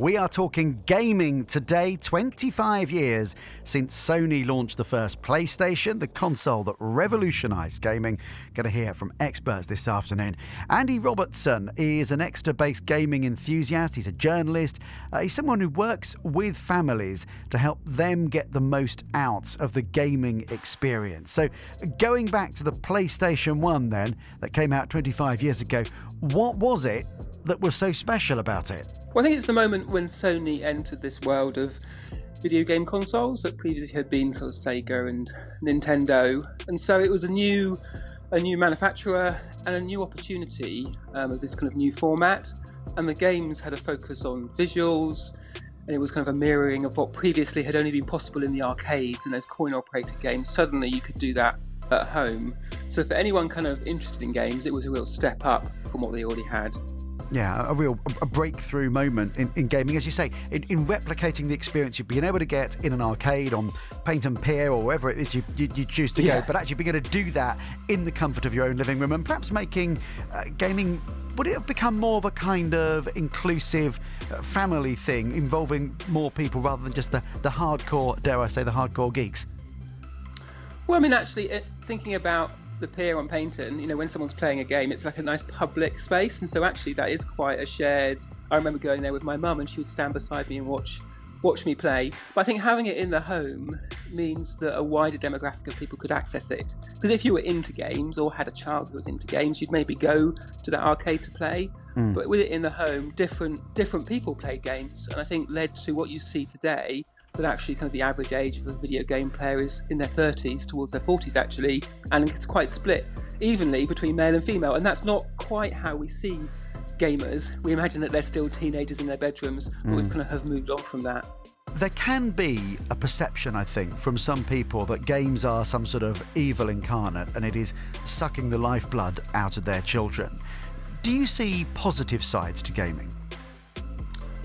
We are talking gaming today, 25 years since Sony launched the first PlayStation, the console that revolutionised gaming. Going to hear from experts this afternoon. Andy Robertson is an Exeter-based gaming enthusiast. He's a journalist. He's someone who works with families to help them get the most out of the gaming experience. So going back to the PlayStation 1 then, that came out 25 years ago, what was it that was so special about it? Well, I think it's the moment when Sony entered this world of video game consoles that previously had been sort of Sega and Nintendo, and so it was a new manufacturer and a new opportunity of this kind of new format. And the games had a focus on visuals, and it was kind of a mirroring of what previously had only been possible in the arcades and those coin-operated games. Suddenly, you could do that at home. So for anyone kind of interested in games, it was a real step up from what they already had. Yeah, a breakthrough moment in gaming, as you say, in replicating the experience you've been able to get in an arcade, on Paint and Pier, or wherever it is you choose to go, but actually being able to do that in the comfort of your own living room, and perhaps making gaming, would it have become more of a kind of inclusive family thing, involving more people rather than just the hardcore, dare I say, the hardcore geeks? Well, I mean, actually, thinking about the pier on Paynton, when someone's playing a game, it's like a nice public space, and so actually that is quite a shared. I remember going there with my mum, and she would stand beside me and watch me play. But I think having it in the home means that a wider demographic of people could access it. Because if you were into games or had a child who was into games, you'd maybe go to that arcade to play. But with it in the home, different people played games, and I think led to what you see today, that actually kind of the average age of a video game player is in their 30s towards their 40s actually, and it's quite split evenly between male and female, and that's not quite how we see gamers. We imagine that they're still teenagers in their bedrooms, but we've kind of have moved on from that. There can be a perception, I think, from some people that games are some sort of evil incarnate and it is sucking the lifeblood out of their children. Do you see positive sides to gaming?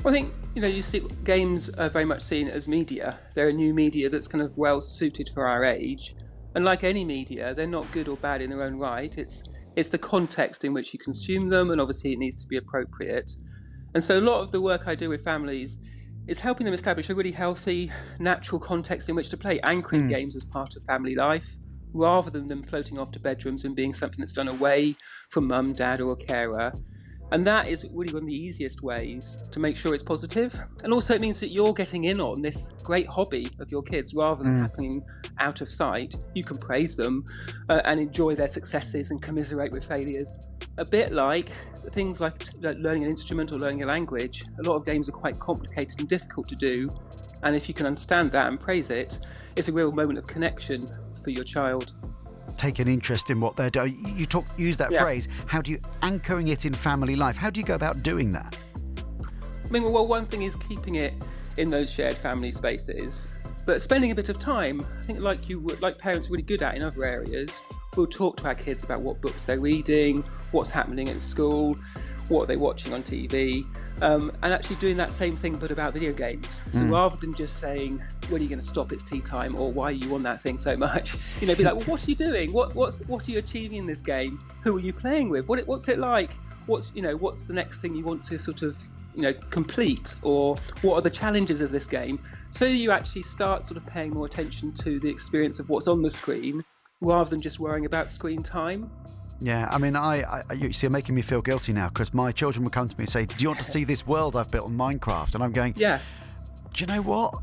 Well, I think, you see games are very much seen as media. They're a new media that's kind of well suited for our age. And like any media, they're not good or bad in their own right. It's the context in which you consume them, and obviously it needs to be appropriate. And so a lot of the work I do with families is helping them establish a really healthy, natural context in which to play, anchoring games as part of family life, rather than them floating off to bedrooms and being something that's done away from mum, dad, or a carer. And that is really one of the easiest ways to make sure it's positive. And also it means that you're getting in on this great hobby of your kids rather than happening out of sight. You can praise them and enjoy their successes and commiserate with failures. A bit like things like learning an instrument or learning a language. A lot of games are quite complicated and difficult to do. And if you can understand that and praise it, it's a real moment of connection for your child. Take an interest in what they're doing. Use that phrase. How do you anchoring it in family life? How do you go about doing that? I mean, well, one thing is keeping it in those shared family spaces, but spending a bit of time. I think, like parents are really good at in other areas. We'll talk to our kids about what books they're reading, what's happening at school, what are they watching on TV, and actually doing that same thing but about video games. So rather than just saying, when are you going to stop, it's tea time, or why are you on that thing so much, be like, well, what are you doing, what are you achieving in this game, who are you playing with, what's it like, what's the next thing you want to sort of complete, or what are the challenges of this game, so you actually start sort of paying more attention to the experience of what's on the screen rather than just worrying about screen time. Yeah, I mean, you see, you're making me feel guilty now, because my children will come to me and say, do you want to see this world I've built on Minecraft? And I'm going, yeah. Do you know what?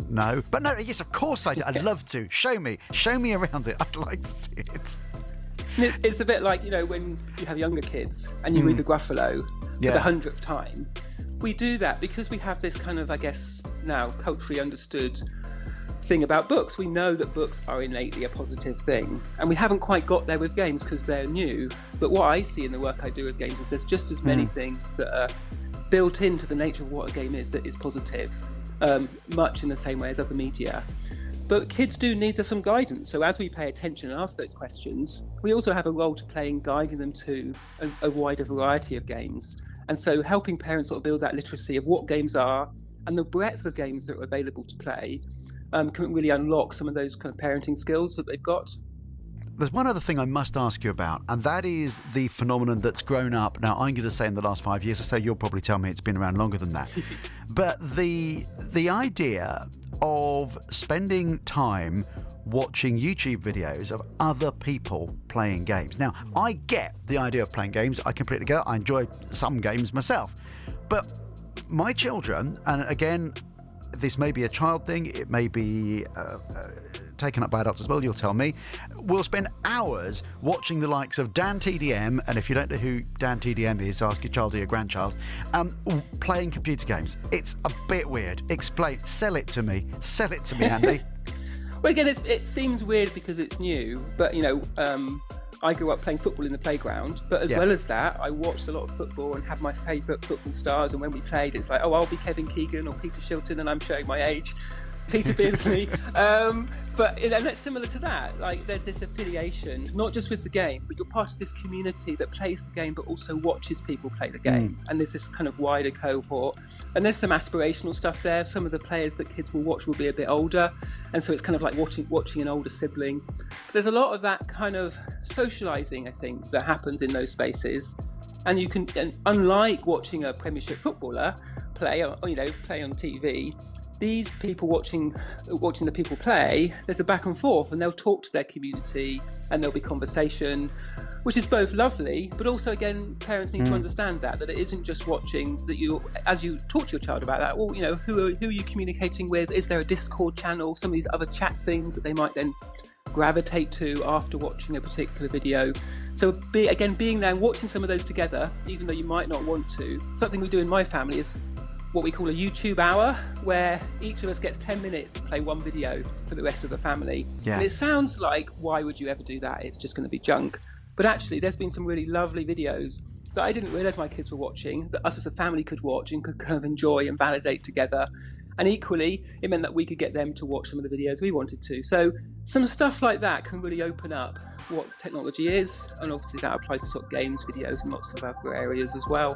No. But no, yes, of course I do. I'd love to. Show me around it. I'd like to see it. It's a bit like, when you have younger kids and you read the Gruffalo for the 100th time. We do that because we have this kind of, I guess, now culturally understood thing about books. We know that books are innately a positive thing, and we haven't quite got there with games because they're new. But what I see in the work I do with games is there's just as many things that are built into the nature of what a game is that is positive, much in the same way as other media. But kids do need some guidance, so as we pay attention and ask those questions, we also have a role to play in guiding them to a wider variety of games. And so helping parents sort of build that literacy of what games are and the breadth of games that are available to play can really unlock some of those kind of parenting skills that they've got. There's one other thing I must ask you about, and that is the phenomenon that's grown up. Now, I'm going to say in the last 5 years or so, you'll probably tell me it's been around longer than that. But the idea of spending time watching YouTube videos of other people playing games. Now, I get the idea of playing games. I completely get it. I enjoy some games myself. But my children, and again, this may be a child thing, it may be taken up by adults as well, you'll tell me, will spend hours watching the likes of Dan TDM, and if you don't know who Dan TDM is, ask your child or your grandchild, playing computer games. It's a bit weird. Explain. Sell it to me, Andy. Well, again, it seems weird because it's new, but, I grew up playing football in the playground, but as well as that, I watched a lot of football and had my favourite football stars, and when we played, it's like, oh, I'll be Kevin Keegan or Peter Shilton, and I'm showing my age. Peter Beardsley. But and it's similar to that. Like, there's this affiliation, not just with the game, but you're part of this community that plays the game, but also watches people play the game. And there's this kind of wider cohort. And there's some aspirational stuff there. Some of the players that kids will watch will be a bit older, and so it's kind of like watching an older sibling. But there's a lot of that kind of socialising, I think, that happens in those spaces. And you can, and unlike watching a Premiership footballer play, play on TV. These people watching the people play, there's a back and forth, and they'll talk to their community, and there'll be conversation, which is both lovely, but also, again, parents need to understand that it isn't just watching, that you, as you talk to your child about that, well, who are you communicating with? Is there a Discord channel? Some of these other chat things that they might then gravitate to after watching a particular video. So being there and watching some of those together, even though you might not want to. Something we do in my family is what we call a YouTube hour, where each of us gets 10 minutes to play one video for the rest of the family. Yeah. And it sounds like, why would you ever do that? It's just going to be junk. But actually, there's been some really lovely videos that I didn't realise my kids were watching, that us as a family could watch and could kind of enjoy and validate together. And equally, it meant that we could get them to watch some of the videos we wanted to. So some stuff like that can really open up what technology is. And obviously that applies to sort of games, videos, and lots of other areas as well.